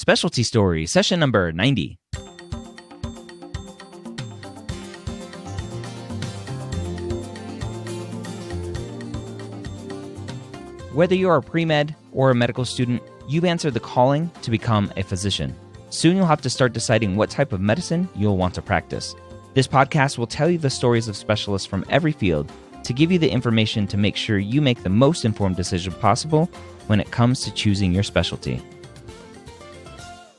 Specialty Story, session number 90. Whether you're a pre-med or a medical student, you've answered the calling to become a physician. Soon you'll have to start deciding what type of medicine you'll want to practice. This podcast will tell you the stories of specialists from every field to give you the information to make sure you make the most informed decision possible when it comes to choosing your specialty.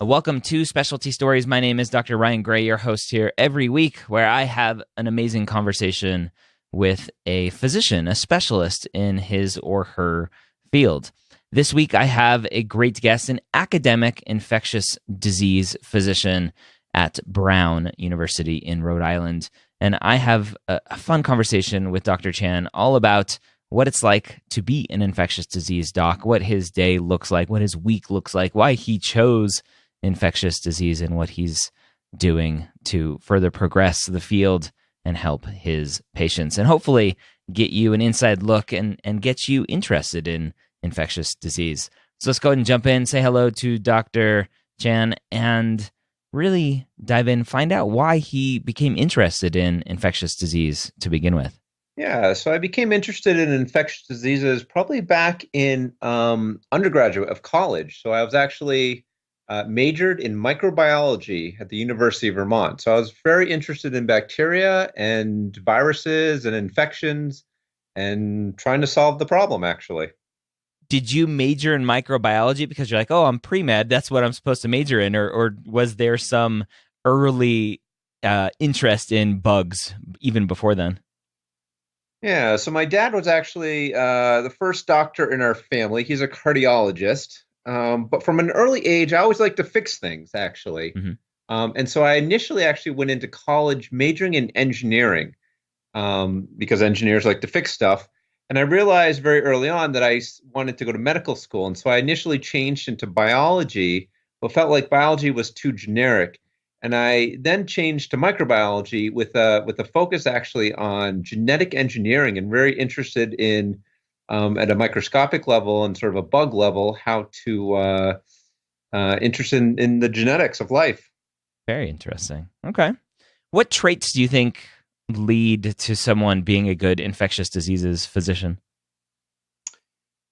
Welcome to Specialty Stories. My name is Dr. Ryan Gray, your host here every week, where I have an amazing conversation with a physician, a specialist in his or her field. This week, I have a great guest, an academic infectious disease physician at Brown University in Rhode Island. And I have a fun conversation with Dr. Chan all about what it's like to be an infectious disease doc, what his day looks like, what his week looks like, why he chose infectious disease, and what he's doing to further progress the field and help his patients, and hopefully get you an inside look and get you interested in infectious disease. So let's go ahead and jump in, say hello to Dr. Chan, and really dive in, find out why he became interested in infectious disease to begin with. Yeah, so I became interested in infectious diseases probably back in undergraduate of college. So I was actually majored in microbiology at the University of Vermont. So I was very interested in bacteria and viruses and infections and trying to solve the problem, actually. Did you major in microbiology because you're like, oh, I'm pre-med, that's what I'm supposed to major in? Or was there some early interest in bugs even before then? Yeah, so my dad was actually the first doctor in our family. He's a cardiologist. But from an early age, I always liked to fix things, actually. Mm-hmm. And so I initially actually went into college majoring in engineering because engineers like to fix stuff. And I realized very early on that I wanted to go to medical school. And so I initially changed into biology, but felt like biology was too generic. And I then changed to microbiology with a focus actually on genetic engineering, and very interested in at a microscopic level and sort of a bug level, how to interested in the genetics of life. Very interesting. Okay. What traits do you think lead to someone being a good infectious diseases physician?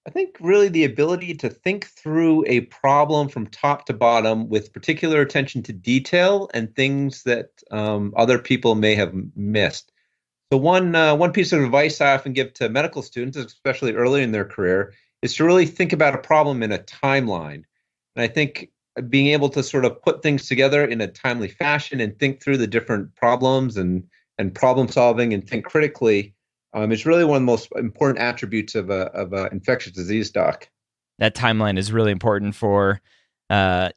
I think really the ability to think through a problem from top to bottom with particular attention to detail and things that other people may have missed. So one piece of advice I often give to medical students, especially early in their career, is to really think about a problem in a timeline. And I think being able to sort of put things together in a timely fashion and think through the different problems and problem solving and think critically is really one of the most important attributes of a infectious disease doc. That timeline is really important for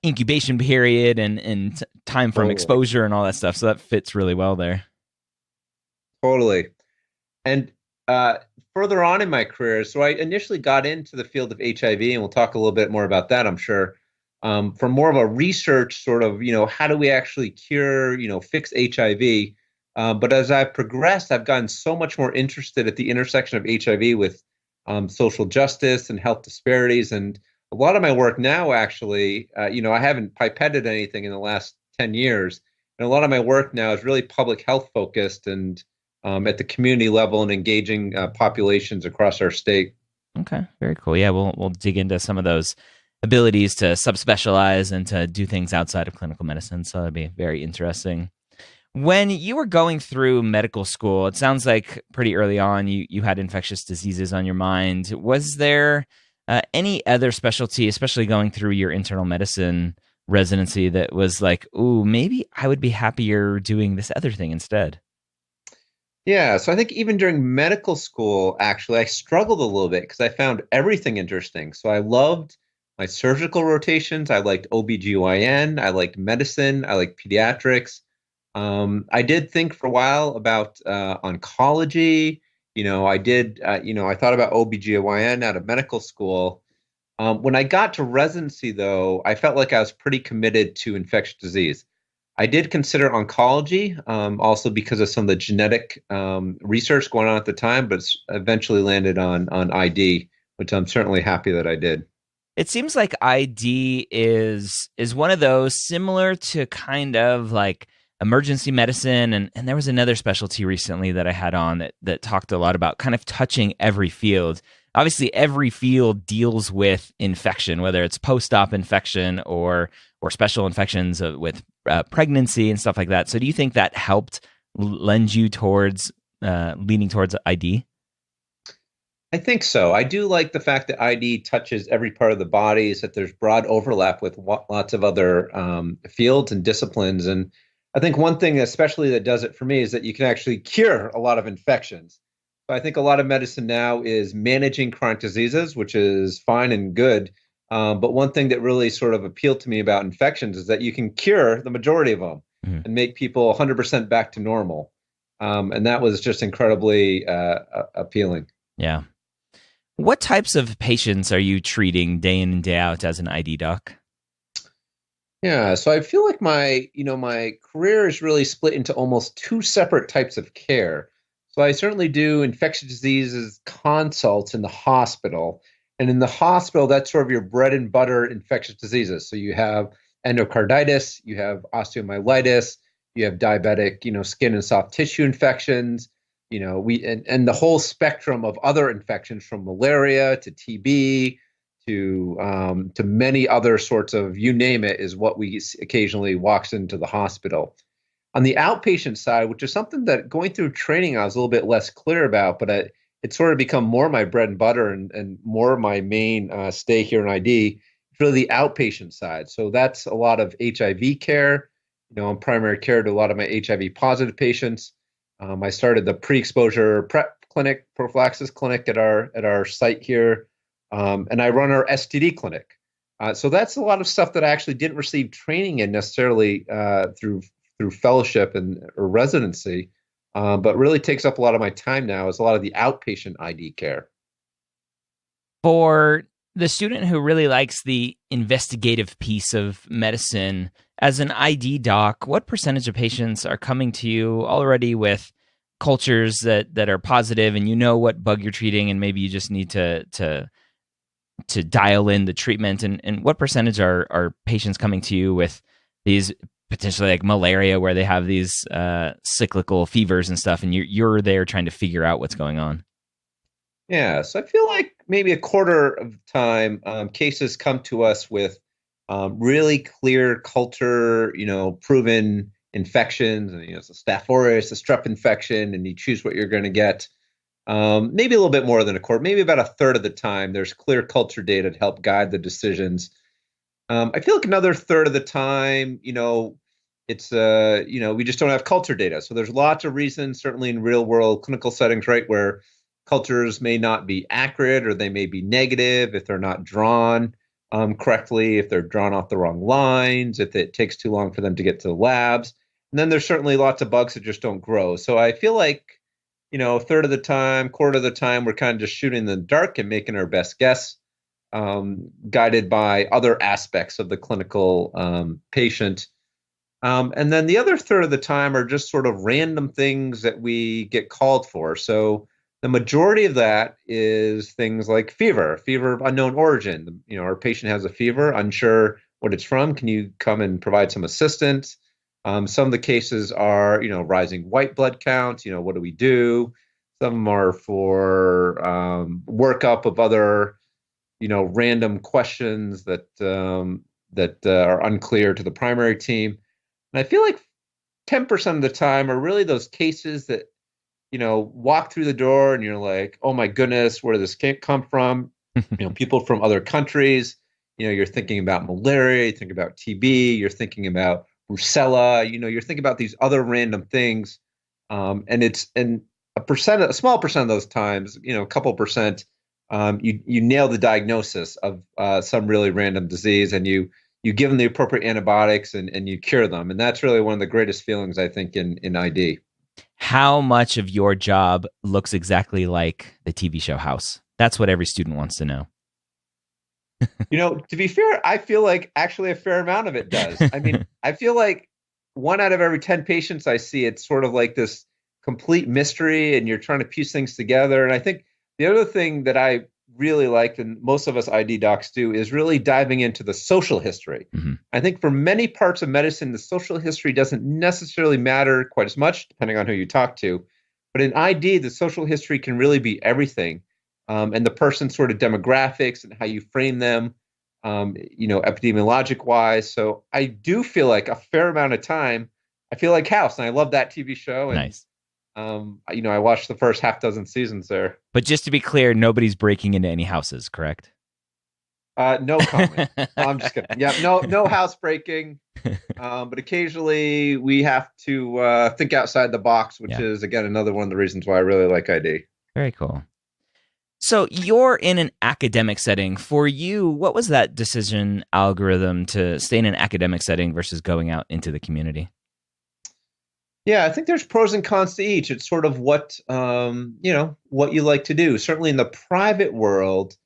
incubation period and time from exposure and all that stuff. So that fits really well there. Totally. And further on in my career, so I initially got into the field of HIV, and we'll talk a little bit more about that, I'm sure, from more of a research sort of, how do we actually cure, fix HIV? But as I've progressed, I've gotten so much more interested at the intersection of HIV with social justice and health disparities. And a lot of my work now, actually, I haven't pipetted anything in the last 10 years. And a lot of my work now is really public health focused and at the community level and engaging populations across our state. Okay, very cool. Yeah, we'll dig into some of those abilities to subspecialize and to do things outside of clinical medicine. So that'd be very interesting. When you were going through medical school, it sounds like pretty early on you had infectious diseases on your mind. Was there any other specialty, especially going through your internal medicine residency, that was like, ooh, maybe I would be happier doing this other thing instead? Yeah, so I think even during medical school, actually, I struggled a little bit because I found everything interesting. So I loved my surgical rotations. I liked OBGYN. I liked medicine. I liked pediatrics. I did think for a while about oncology. I thought about OBGYN out of medical school. When I got to residency, though, I felt like I was pretty committed to infectious disease. I did consider oncology, also because of some of the genetic research going on at the time, but eventually landed on ID, which I'm certainly happy that I did. It seems like ID is one of those similar to kind of like emergency medicine, and there was another specialty recently that I had on that talked a lot about kind of touching every field. Obviously, every field deals with infection, whether it's post-op infection or special infections with pregnancy and stuff like that. So, do you think that helped lend you towards leaning towards ID? I think so. I do like the fact that ID touches every part of the body, is that there's broad overlap with lots of other fields and disciplines. And I think one thing, especially that does it for me, is that you can actually cure a lot of infections. So I think a lot of medicine now is managing chronic diseases, which is fine and good. But one thing that really sort of appealed to me about infections is that you can cure the majority of them Mhm. and make people 100% back to normal. And that was just incredibly appealing. Yeah. What types of patients are you treating day in and day out as an ID doc? Yeah, so I feel like my career is really split into almost two separate types of care. So I certainly do infectious diseases consults in the hospital. And in the hospital, that's sort of your bread and butter infectious diseases. So you have endocarditis, you have osteomyelitis, you have diabetic, skin and soft tissue infections, and the whole spectrum of other infections from malaria to TB to many other sorts of, you name it, is what we occasionally walks into the hospital. On the outpatient side, which is something that going through training I was a little bit less clear about, but it's sort of become more my bread and butter and more my main stay here in ID. It's really the outpatient side. So that's a lot of HIV care. I'm primary care to a lot of my HIV positive patients. I started the pre-exposure prep clinic, prophylaxis clinic at our site here, and I run our STD clinic. So that's a lot of stuff that I actually didn't receive training in necessarily through fellowship and or residency, but really takes up a lot of my time now. Is a lot of the outpatient ID care. For the student who really likes the investigative piece of medicine, as an ID doc, what percentage of patients are coming to you already with cultures that are positive, and you know what bug you're treating, and maybe you just need to dial in the treatment? And what percentage are patients coming to you with these potentially like malaria, where they have these cyclical fevers and stuff, and you're there trying to figure out what's going on? Yeah, so I feel like maybe a quarter of the time cases come to us with really clear culture, proven infections, and it's a Staph aureus, a strep infection, and you choose what you're going to get. Maybe a little bit more than a quarter, maybe about a third of the time, there's clear culture data to help guide the decisions. I feel like another third of the time, it's we just don't have culture data. So there's lots of reasons, certainly in real world clinical settings, right, where cultures may not be accurate or they may be negative if they're not drawn correctly, if they're drawn off the wrong lines, if it takes too long for them to get to the labs. And then there's certainly lots of bugs that just don't grow. So I feel like, a third of the time, quarter of the time, we're kind of just shooting in the dark and making our best guess, guided by other aspects of the clinical patient. And then the other third of the time are just sort of random things that we get called for. So the majority of that is things like fever of unknown origin. Our patient has a fever, unsure what it's from. Can you come and provide some assistance? Some of the cases are, rising white blood counts. What do we do? Some of them are for workup of other, random questions that are unclear to the primary team. And I feel like 10% of the time are really those cases that, walk through the door and you're like, oh my goodness, where did this come from? People from other countries. You're thinking about malaria, you think about TB, you're thinking about Brucella, you're thinking about these other random things. And a small percent of those times, a couple percent, you nail the diagnosis of some really random disease, and you give them the appropriate antibiotics and you cure them. And that's really one of the greatest feelings, I think, in ID. How much of your job looks exactly like the TV show House? That's what every student wants to know. To be fair, I feel like actually a fair amount of it does. I mean, I feel like one out of every 10 patients I see, it's sort of like this complete mystery and you're trying to piece things together. And I think the other thing that really like, and most of us ID docs do, is really diving into the social history. Mm-hmm. I think for many parts of medicine, the social history doesn't necessarily matter quite as much, depending on who you talk to. But in ID, the social history can really be everything. And the person's sort of demographics and how you frame them, epidemiologic wise. So I do feel like a fair amount of time, I feel like House, and I love that TV show. And Nice. I watched the first half dozen seasons there. But just to be clear, nobody's breaking into any houses, correct? No comment. I'm just kidding. Yeah, no housebreaking. But occasionally we have to think outside the box, which is, again, another one of the reasons why I really like ID. Very cool. So you're in an academic setting. For you, what was that decision algorithm to stay in an academic setting versus going out into the community? Yeah, I think there's pros and cons to each. It's sort of what you like to do. Certainly in the private world,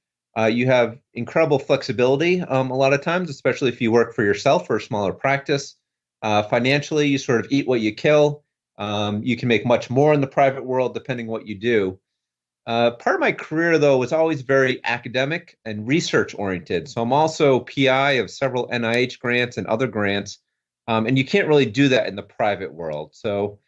you have incredible flexibility a lot of times, especially if you work for yourself or a smaller practice. Financially, you sort of eat what you kill. You can make much more in the private world depending what you do. Part of my career, though, was always very academic and research oriented. So I'm also PI of several NIH grants and other grants. And you can't really do that in the private world. So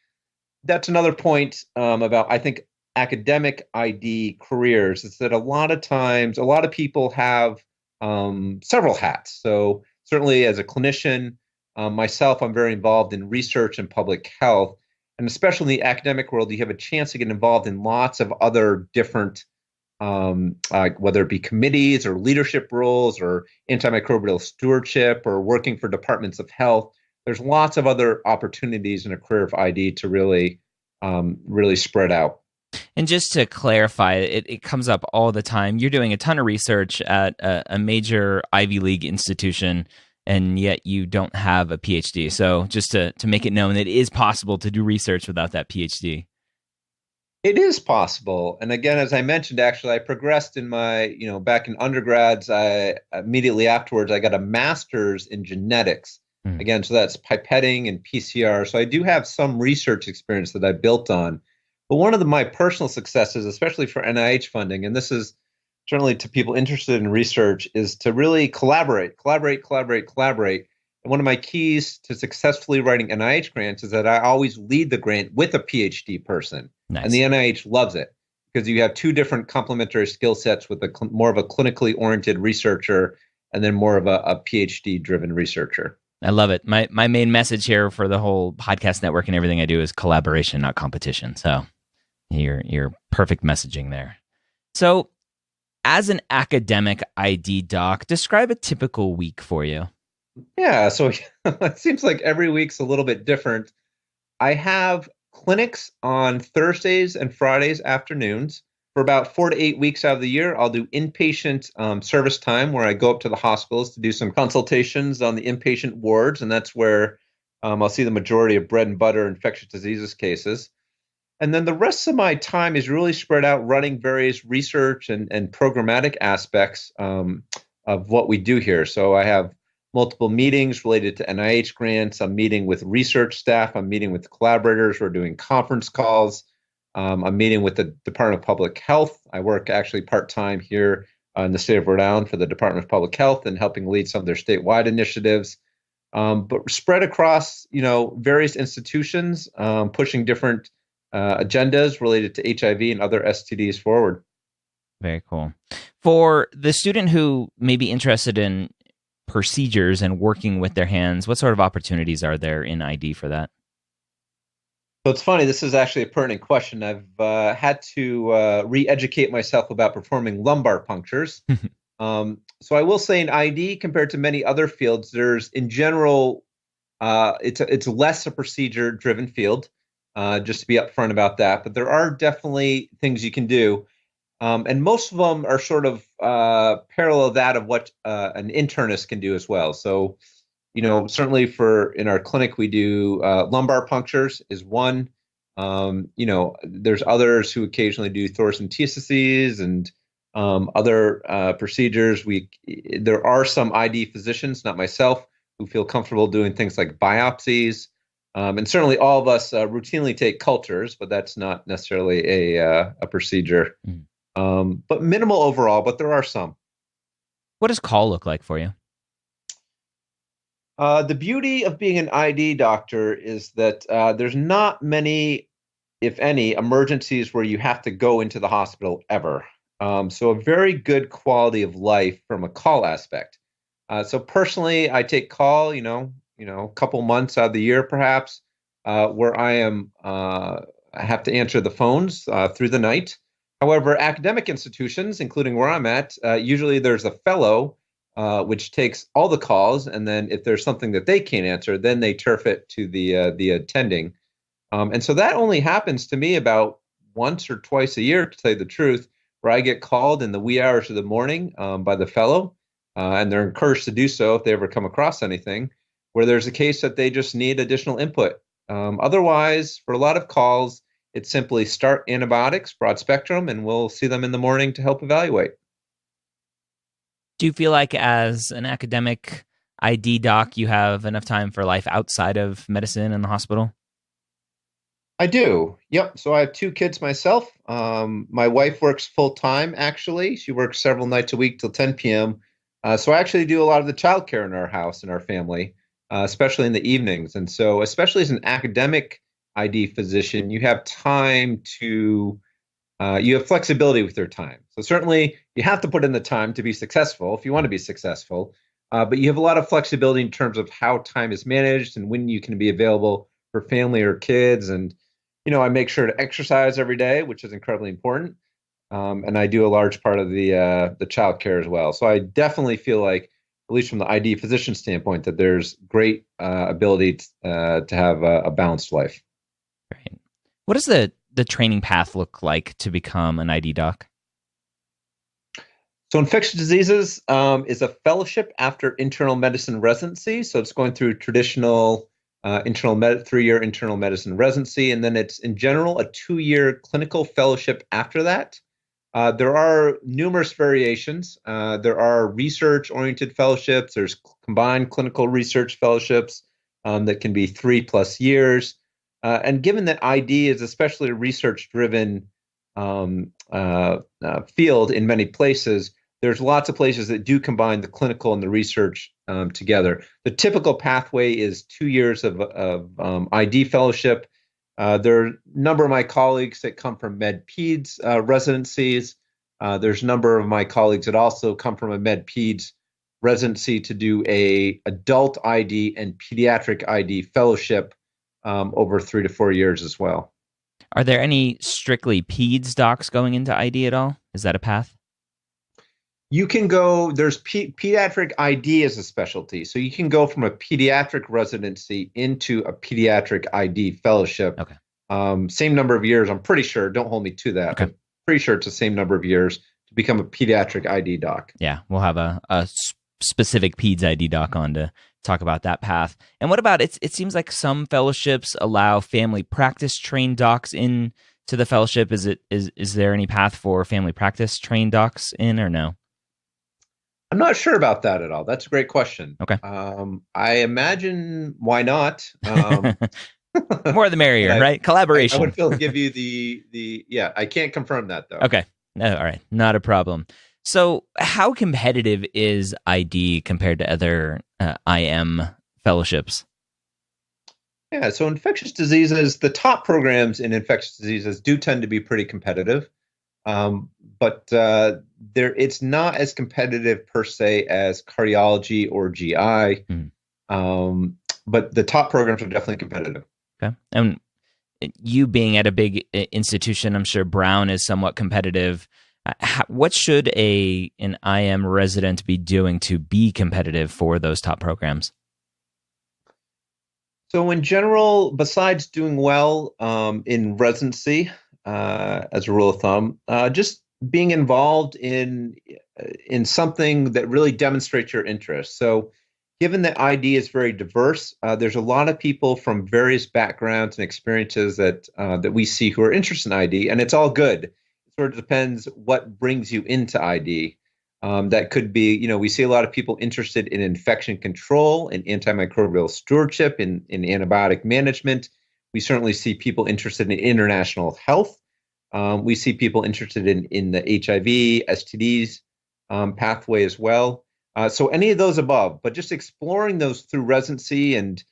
that's another point about, I think, academic ID careers. Is that a lot of times, a lot of people have several hats. So certainly as a clinician, myself, I'm very involved in research and public health. And especially in the academic world, you have a chance to get involved in lots of other different, whether it be committees or leadership roles or antimicrobial stewardship or working for departments of health. There's lots of other opportunities in a career of ID to really spread out. And just to clarify, it comes up all the time. You're doing a ton of research at a major Ivy League institution, and yet you don't have a PhD. So just to make it known, it is possible to do research without that PhD. It is possible. And again, as I mentioned, actually, I progressed in my, back in undergrads, immediately afterwards, I got a master's in genetics. Again, so that's pipetting and PCR. So I do have some research experience that I built on. But one of my personal successes, especially for NIH funding, and this is certainly to people interested in research, is to really collaborate. And one of my keys to successfully writing NIH grants is that I always lead the grant with a PhD person. Nice. And the NIH loves it because you have two different complementary skill sets with more of a clinically oriented researcher and then more of a PhD-driven researcher. I love it. My main message here for the whole podcast network and everything I do is collaboration, not competition. So you're perfect messaging there. So as an academic ID doc, describe a typical week for you. Yeah, so it seems like every week's a little bit different. I have clinics on Thursdays and Fridays afternoons. For about 4 to 8 weeks out of the year, I'll do inpatient service time where I go up to the hospitals to do some consultations on the inpatient wards, and that's where I'll see the majority of bread and butter infectious diseases cases. And then the rest of my time is really spread out running various research and programmatic aspects of what we do here. So I have multiple meetings related to NIH grants. I'm meeting with research staff. I'm meeting with collaborators. We're doing conference calls. I'm meeting with the Department of Public Health. I work actually part-time here in the state of Rhode Island for the Department of Public Health and helping lead some of their statewide initiatives. But spread across, various institutions, pushing different agendas related to HIV and other STDs forward. Very cool. For the student who may be interested in procedures and working with their hands, what sort of opportunities are there in ID for that? So it's funny, this is actually a pertinent question. I've had to re-educate myself about performing lumbar punctures. So I will say in ID, compared to many other fields, there's in general, it's less a procedure-driven field, just to be upfront about that. But there are definitely things you can do. And most of them are sort of parallel that of what an internist can do as well. So certainly in our clinic, we do lumbar punctures is one. There's others who occasionally do thoracenteses and other procedures. There are some ID physicians, not myself, who feel comfortable doing things like biopsies. And certainly all of us routinely take cultures, but that's not necessarily a procedure. but minimal overall, but there are some. What does call look like for you? The beauty of being an ID doctor is that there's not many, if any, emergencies where you have to go into the hospital ever. So a very good quality of life from a call aspect. So personally, I take call, a couple months out of the year, perhaps, where I have to answer the phones through the night. However, academic institutions, including where I'm at, usually there's a fellow which takes all the calls, and then if there's something that they can't answer, then they turf it to the attending. And so that only happens to me about once or twice a year, to tell you the truth, where I get called in the wee hours of the morning by the fellow, and they're encouraged to do so if they ever come across anything, where there's a case that they just need additional input. Otherwise, for a lot of calls, it's simply start antibiotics, broad spectrum, and we'll see them in the morning to help evaluate. Do you feel like as an academic ID doc, you have enough time for life outside of medicine and the hospital? I do. Yep. So I have two kids myself. My wife works full time, actually. She works several nights a week till 10 p.m. So I actually do a lot of the childcare in our house and our family, especially in the evenings. And so, especially as an academic ID physician, you have time to, you have flexibility with your time. So certainly you have to put in the time to be successful if you want to be successful. But you have a lot of flexibility in terms of how time is managed and when you can be available for family or kids. And I make sure to exercise every day, which is incredibly important. And I do a large part of the child care as well. So I definitely feel like, at least from the ID physician standpoint, that there's great ability to have a balanced life. Right. What does the training path look like to become an ID doc? So infectious diseases is a fellowship after internal medicine residency. So it's going through traditional 3-year internal medicine residency, and then it's in general a 2-year clinical fellowship after that. There are numerous variations. There are research-oriented fellowships. There's combined clinical research fellowships that can be 3+ years. And given that ID is especially a research-driven field in many places, there's lots of places that do combine the clinical and the research together. The typical pathway is 2 years of ID fellowship. There are a number of my colleagues that come from Med Peds residencies. There's a number of my colleagues that also come from a Med Peds residency to do a adult ID and pediatric ID fellowship over 3 to 4 years as well. Are there any strictly peds docs going into ID at all? Is that a path? You can go, there's pediatric ID as a specialty. So you can go from a pediatric residency into a pediatric ID fellowship. Okay. Same number of years, I'm pretty sure. Don't hold me to that. Okay. I'm pretty sure it's the same number of years to become a pediatric ID doc. Yeah, we'll have a specific peds ID doc on to talk about that path. And what about, it seems like some fellowships allow family practice trained docs in to the fellowship. Is there any path for family practice trained docs in, or no? I'm not sure about that at all. That's a great question. Okay. I imagine why not? More the merrier, right? Collaboration. I would feel to give you the yeah. I can't confirm that though. Okay. No, all right. Not a problem. So, how competitive is ID compared to other IM fellowships? Yeah. So, infectious diseases, the top programs in infectious diseases do tend to be pretty competitive. But it's not as competitive per se as cardiology or GI. But the top programs are definitely competitive. Okay. And you being at a big institution, I'm sure Brown is somewhat competitive. What should an IM resident be doing to be competitive for those top programs? So in general, besides doing well in residency, as a rule of thumb, just being involved in something that really demonstrates your interest. So given that ID is very diverse, there's a lot of people from various backgrounds and experiences that we see who are interested in ID, and it's all good. It sort of depends what brings you into ID. That could be, we see a lot of people interested in infection control and antimicrobial stewardship, in antibiotic management. We certainly see people interested in international health. We see people interested in the HIV, STDs pathway as well. So any of those above, but just exploring those through residency and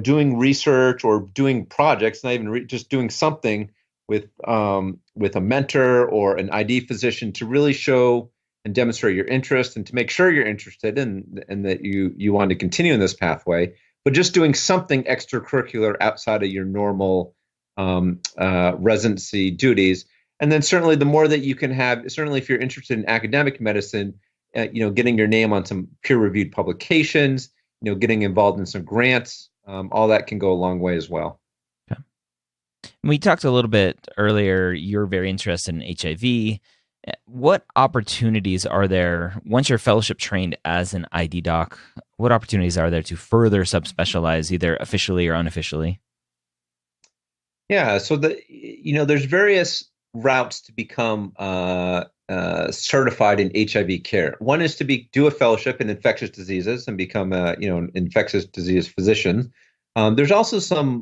doing research or doing projects, not even just doing something with a mentor or an ID physician to really show and demonstrate your interest and to make sure you're interested and that you want to continue in this pathway, but just doing something extracurricular outside of your normal residency duties. And then certainly the more that you can have, certainly if you're interested in academic medicine, getting your name on some peer-reviewed publications, getting involved in some grants, all that can go a long way as well. Okay. We talked a little bit earlier, you're very interested in HIV. What opportunities are there, once you're fellowship trained as an ID doc, what opportunities are there to further subspecialize either officially or unofficially? Yeah, so there's various routes to become certified in HIV care. One is to do a fellowship in infectious diseases and become an infectious disease physician. There's also some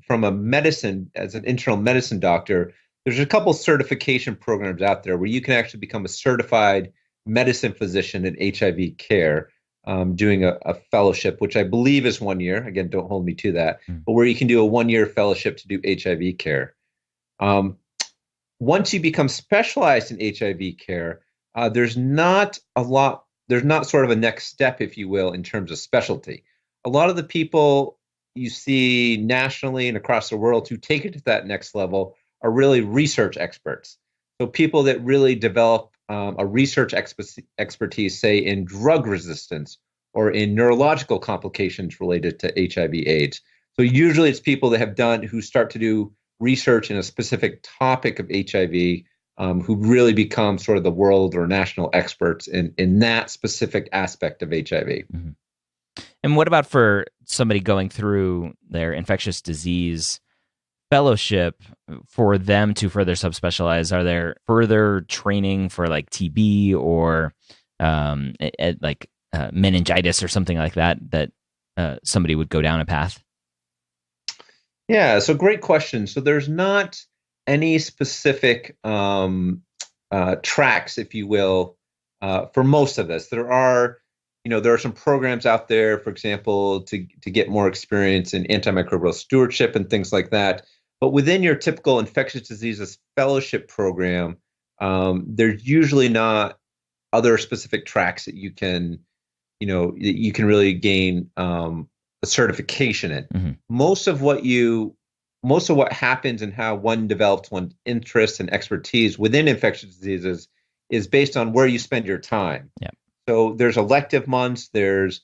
from a medicine, as an internal medicine doctor, there's a couple certification programs out there where you can actually become a certified medicine physician in HIV care, doing a fellowship, which I believe is 1 year. Again, don't hold me to that, but where you can do a 1-year fellowship to do HIV care. Once you become specialized in HIV care, there's not sort of a next step, if you will, in terms of specialty. A lot of the people you see nationally and across the world who take it to that next level are really research experts. So people that really develop a research expertise, say in drug resistance or in neurological complications related to HIV/AIDS. So usually it's people that who start to do research in a specific topic of HIV, who really become sort of the world or national experts in that specific aspect of HIV. Mm-hmm. And what about for somebody going through their infectious disease fellowship, for them to further subspecialize? Are there further training for like TB or meningitis or something like that somebody would go down a path? Yeah, so great question. So there's not any specific tracks, if you will, for most of this. There are some programs out there, for example, to get more experience in antimicrobial stewardship and things like that. But within your typical infectious diseases fellowship program, there's usually not other specific tracks that you can really gain a certification in. Mm-hmm. Most of what happens and how one develops one's interest and expertise within infectious diseases is based on where you spend your time. Yeah. So there's elective months, there's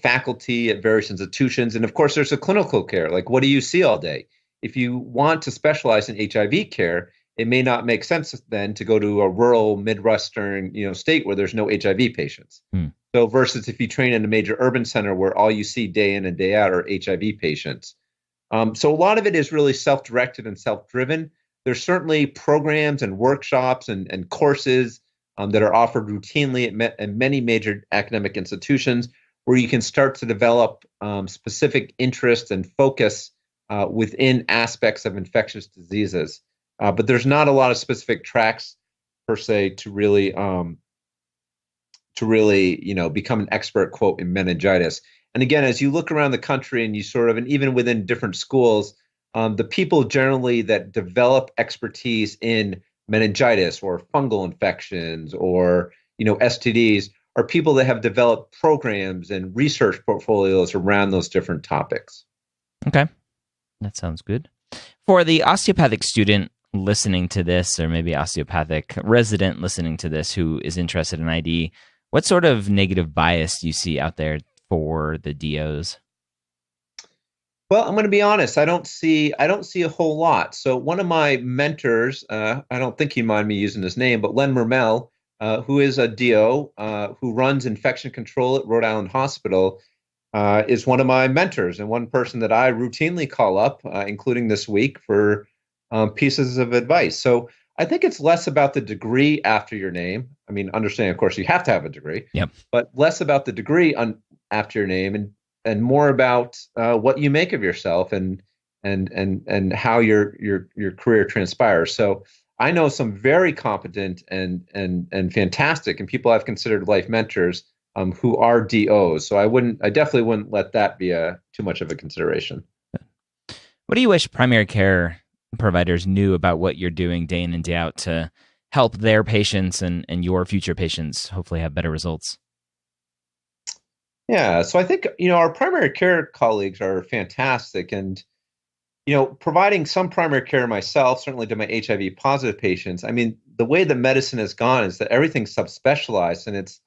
faculty at various institutions, and of course there's a clinical care. Like, what do you see all day? If you want to specialize in HIV care, it may not make sense then to go to a rural Midwestern state where there's no HIV patients. So versus if you train in a major urban center where all you see day in and day out are HIV patients. So a lot of it is really self-directed and self-driven. There's certainly programs and workshops and courses that are offered routinely at many major academic institutions where you can start to develop specific interests and focus within aspects of infectious diseases. But there's not a lot of specific tracks per se to really become an expert, quote, in meningitis. And again, as you look around the country and and even within different schools, the people generally that develop expertise in meningitis or fungal infections or, STDs are people that have developed programs and research portfolios around those different topics. Okay. That sounds good. For the osteopathic student listening to this, or maybe osteopathic resident listening to this who is interested in ID, what sort of negative bias do you see out there for the DOs? Well, I'm going to be honest. I don't see a whole lot. So one of my mentors, I don't think he'd mind me using his name, but Len Mermel, who is a DO who runs infection control at Rhode Island Hospital, is one of my mentors and one person that I routinely call up, including this week, for pieces of advice. So I think it's less about the degree after your name. I mean, understanding, of course, you have to have a degree, but less about the degree after your name and more about what you make of yourself and how your career transpires. So I know some very competent and fantastic, and people I've considered life mentors who are DOs. So I definitely wouldn't let that be too much of a consideration. What do you wish primary care providers knew about what you're doing day in and day out to help their patients and your future patients hopefully have better results? Yeah, so I think our primary care colleagues are fantastic, and providing some primary care myself, certainly to my HIV positive patients. I mean, the way that medicine has gone is that everything's subspecialized, and it's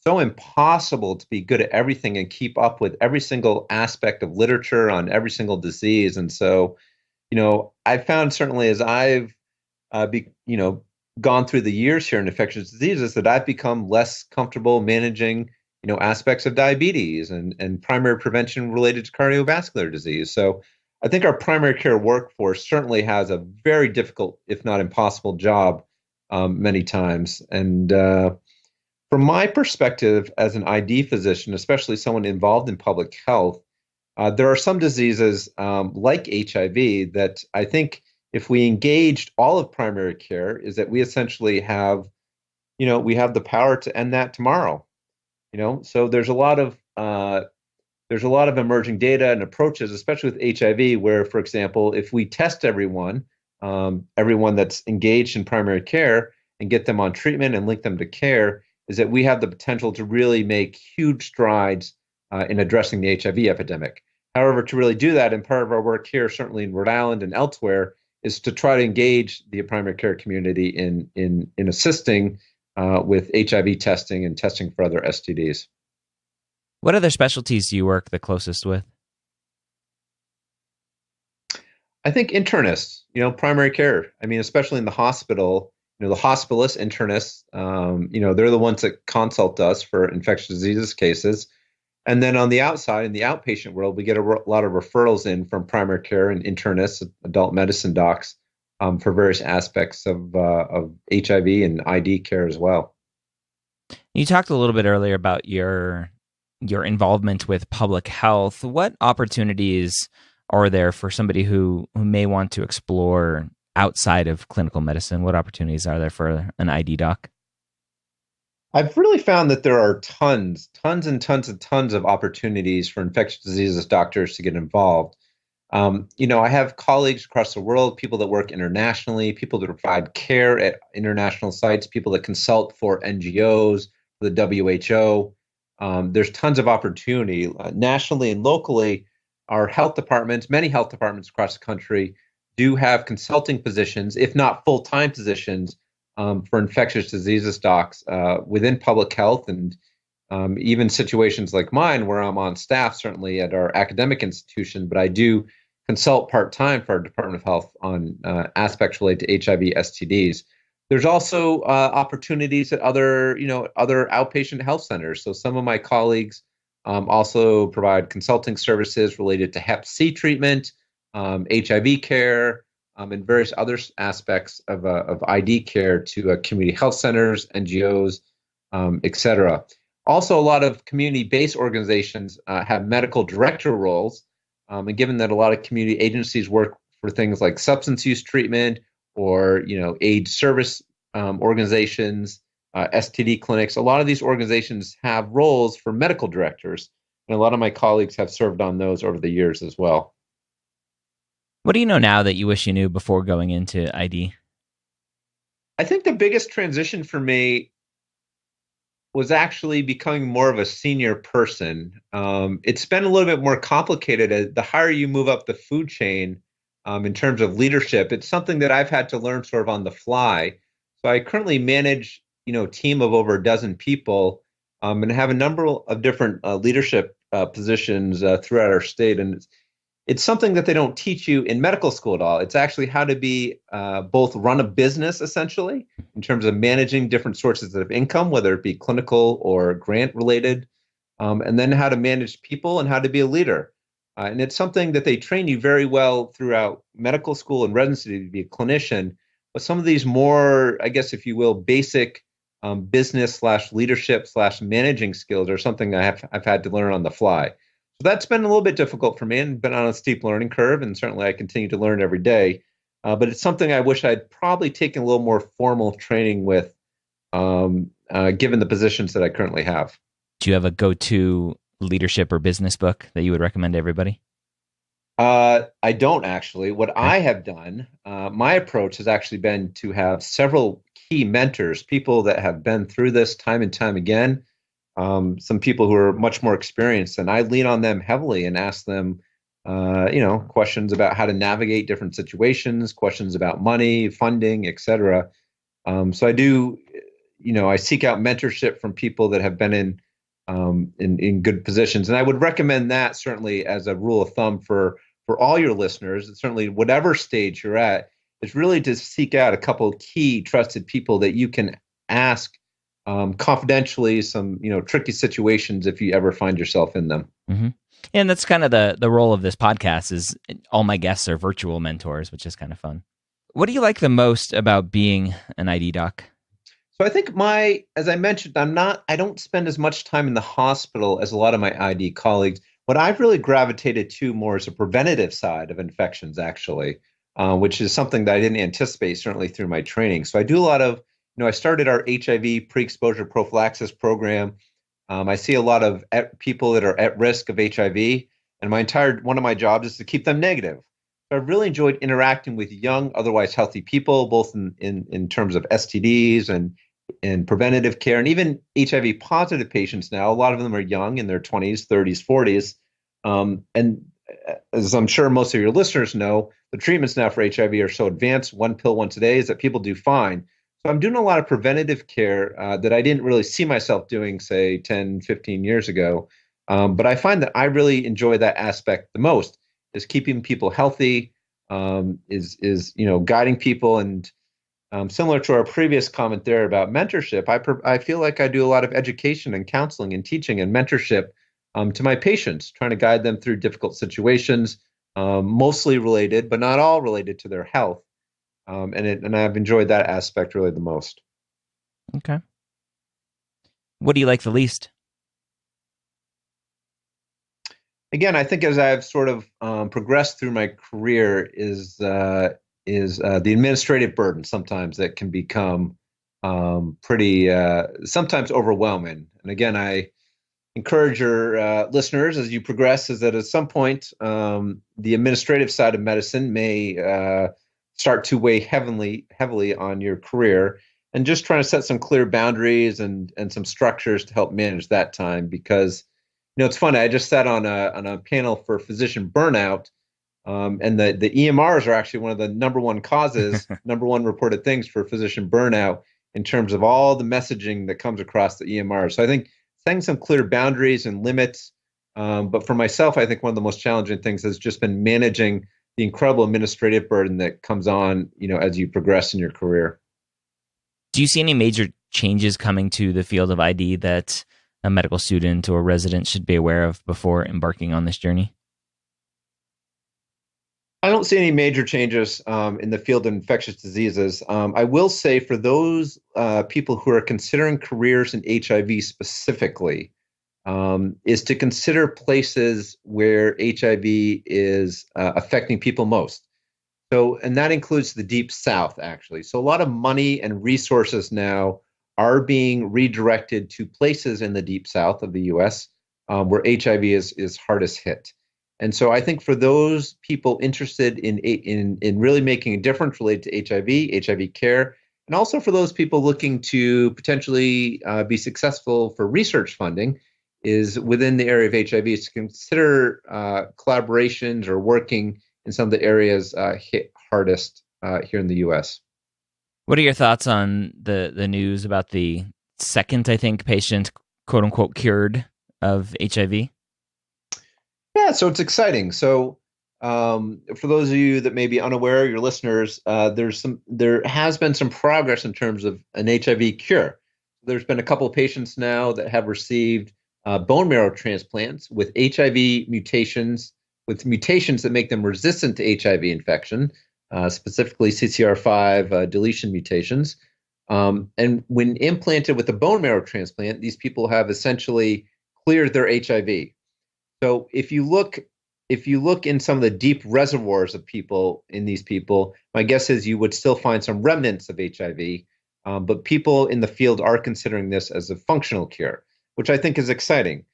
so impossible to be good at everything and keep up with every single aspect of literature on every single disease. And so, I found certainly as I've gone through the years here in infectious diseases that I've become less comfortable managing, aspects of diabetes and primary prevention related to cardiovascular disease. So I think our primary care workforce certainly has a very difficult, if not impossible, job many times. And from my perspective as an ID physician, especially someone involved in public health, there are some diseases like HIV that I think if we engaged all of primary care, is that we essentially have, we have the power to end that tomorrow. So there's a lot of emerging data and approaches, especially with HIV, where, for example, if we test everyone that's engaged in primary care and get them on treatment and link them to care, is that we have the potential to really make huge strides in addressing the HIV epidemic. However, to really do that, and part of our work here, certainly in Rhode Island and elsewhere, is to try to engage the primary care community in assisting with HIV testing and testing for other STDs. What other specialties do you work the closest with? I think internists, primary care. I mean, especially in the hospital, the hospitalist internists, they're the ones that consult us for infectious diseases cases. And then on the outside, in the outpatient world, we get a lot of referrals in from primary care and internists, adult medicine docs, for various aspects of HIV and ID care as well. You talked a little bit earlier about your involvement with public health. What opportunities are there for somebody who may want to explore outside of clinical medicine? What opportunities are there for an ID doc? I've really found that there are tons of opportunities for infectious diseases doctors to get involved. I have colleagues across the world, people that work internationally, people that provide care at international sites, people that consult for NGOs, the WHO. There's tons of opportunity nationally and locally. Our health departments, many health departments across the country, do have consulting positions, if not full-time positions, for infectious diseases docs within public health, and even situations like mine where I'm on staff, certainly at our academic institution, but I do consult part-time for our Department of Health on aspects related to HIV, STDs. There's also opportunities at other outpatient health centers. So some of my colleagues also provide consulting services related to Hep C treatment, HIV care, and various other aspects of ID care to community health centers, NGOs, et cetera. Also, a lot of community-based organizations have medical director roles. And given that a lot of community agencies work for things like substance use treatment or AIDS service organizations, STD clinics, a lot of these organizations have roles for medical directors. And a lot of my colleagues have served on those over the years as well. What do you know now that you wish you knew before going into ID? I think the biggest transition for me was actually becoming more of a senior person. It's been a little bit more complicated. The higher you move up the food chain in terms of leadership, it's something that I've had to learn sort of on the fly. So I currently manage, a team of over a dozen people and have a number of different leadership positions throughout our state. And it's something that they don't teach you in medical school at all. It's actually how to be both run a business, essentially, in terms of managing different sources of income, whether it be clinical or grant related, and then how to manage people and how to be a leader. And it's something that they train you very well throughout medical school and residency to be a clinician. But some of these more, I guess, if you will, basic business/leadership/managing skills are something I've had to learn on the fly. So that's been a little bit difficult for me and been on a steep learning curve. And certainly I continue to learn every day. but it's something I wish I'd probably taken a little more formal training with, given the positions that I currently have. Do you have a go-to leadership or business book that you would recommend to everybody? I don't actually. What Okay. I have done, my approach has actually been to have several key mentors, people that have been through this time and time again, some people who are much more experienced, and I lean on them heavily and ask them, questions about how to navigate different situations, questions about money, funding, etc. So I do, I seek out mentorship from people that have been in good positions, and I would recommend that certainly as a rule of thumb for all your listeners. Certainly, whatever stage you're at, is really to seek out a couple of key trusted people that you can ask confidentially some tricky situations if you ever find yourself in them. Mm-hmm. And that's kind of the role of this podcast is all my guests are virtual mentors, which is kind of fun. What do you like the most about being an ID doc? So I think as I mentioned, I don't spend as much time in the hospital as a lot of my ID colleagues. What I've really gravitated to more is a preventative side of infections, actually, which is something that I didn't anticipate, certainly through my training. So I do a lot of, I started our HIV pre-exposure prophylaxis program. I see a lot of people that are at risk of HIV, and one of my jobs is to keep them negative. So I've really enjoyed interacting with young, otherwise healthy people, both in terms of STDs and preventative care, and even HIV positive patients now. A lot of them are young, in their 20s, 30s, 40s. And as I'm sure most of your listeners know, the treatments now for HIV are so advanced, one pill once a day, is that people do fine. So I'm doing a lot of preventative care that I didn't really see myself doing, say, 10, 15 years ago. But I find that I really enjoy that aspect the most, is keeping people healthy, is guiding people. And similar to our previous comment there about mentorship, I feel like I do a lot of education and counseling and teaching and mentorship to my patients, trying to guide them through difficult situations, mostly related, but not all related to their health. And I've enjoyed that aspect really the most. Okay. What do you like the least? Again, I think as I've sort of progressed through my career is the administrative burden sometimes that can become pretty sometimes overwhelming. And again, I encourage your listeners as you progress is that at some point the administrative side of medicine may start to weigh heavily on your career, and just trying to set some clear boundaries and some structures to help manage that time. Because it's funny, I just sat on a panel for physician burnout, and the EMRs are actually one of the number one causes, number one reported things for physician burnout in terms of all the messaging that comes across the EMR. So I think setting some clear boundaries and limits. But for myself, I think one of the most challenging things has just been managing the incredible administrative burden that comes on, as you progress in your career. Do you see any major changes coming to the field of ID that a medical student or resident should be aware of before embarking on this journey? I don't see any major changes in the field of infectious diseases. I will say for those people who are considering careers in HIV specifically, is to consider places where HIV is affecting people most. So, and that includes the Deep South, actually. So a lot of money and resources now are being redirected to places in the Deep South of the U.S. Where HIV is hardest hit. And so I think for those people interested in really making a difference related to HIV care, and also for those people looking to potentially be successful for research funding, is within the area of HIV, is to consider collaborations or working in some of the areas hit hardest here in the U.S. What are your thoughts on the news about the second, I think, patient, quote unquote, cured of HIV? Yeah, so it's exciting. So for those of you that may be unaware, your listeners, there has been some progress in terms of an HIV cure. There's been a couple of patients now that have received bone marrow transplants with HIV mutations, with mutations that make them resistant to HIV infection, specifically CCR5 deletion mutations. And when implanted with a bone marrow transplant, these people have essentially cleared their HIV. So if you look if you look in some of the deep reservoirs of people in these people, my guess is you would still find some remnants of HIV. But people in the field are considering this as a functional cure, which I think is exciting.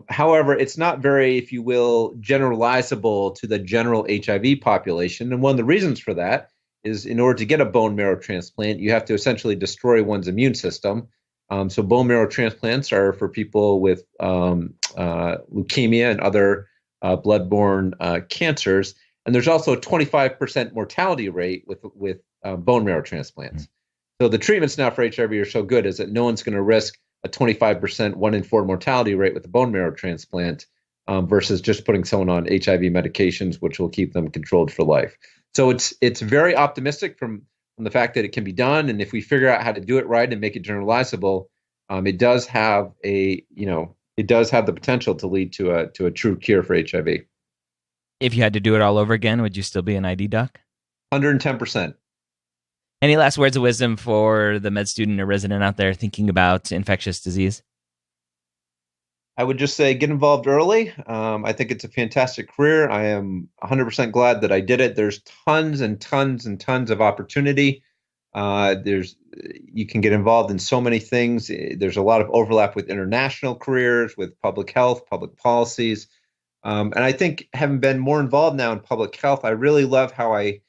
However, it's not very, if you will, generalizable to the general HIV population. And one of the reasons for that is in order to get a bone marrow transplant, you have to essentially destroy one's immune system. So bone marrow transplants are for people with leukemia and other blood-borne cancers. And there's also a 25% mortality rate with bone marrow transplants. Mm-hmm. So the treatments now for HIV are so good is that no one's going to risk a 25% 1 in 4 mortality rate with a bone marrow transplant versus just putting someone on HIV medications, which will keep them controlled for life. So it's very optimistic from the fact that it can be done, and if we figure out how to do it right and make it generalizable, it does have the potential to lead to a true cure for HIV. If you had to do it all over again, would you still be an ID doc? 110%. Any last words of wisdom for the med student or resident out there thinking about infectious disease? I would just say get involved early. I think it's a fantastic career. I am 100% glad that I did it. There's tons and tons and tons of opportunity. You can get involved in so many things. There's a lot of overlap with international careers, with public health, public policies. And I think having been more involved now in public health, I really love how I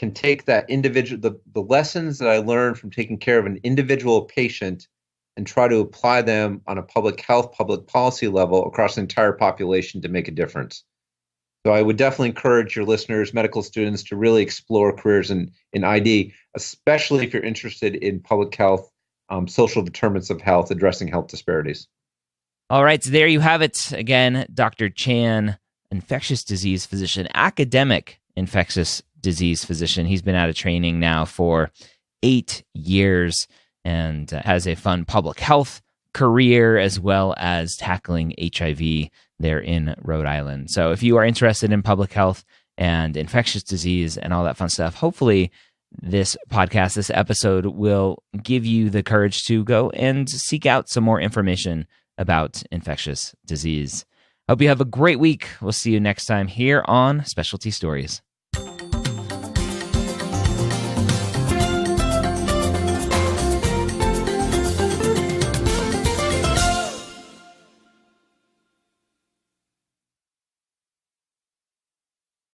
can take that individual, the lessons that I learned from taking care of an individual patient and try to apply them on a public health, public policy level across the entire population to make a difference. So I would definitely encourage your listeners, medical students, to really explore careers in ID, especially if you're interested in public health, social determinants of health, addressing health disparities. All right, so there you have it. Again, Dr. Chan, infectious disease physician, academic infectious disease physician. He's been out of training now for 8 years and has a fun public health career as well as tackling HIV there in Rhode Island. So if you are interested in public health and infectious disease and all that fun stuff, hopefully this podcast, this episode will give you the courage to go and seek out some more information about infectious disease. Hope you have a great week. We'll see you next time here on Specialty Stories.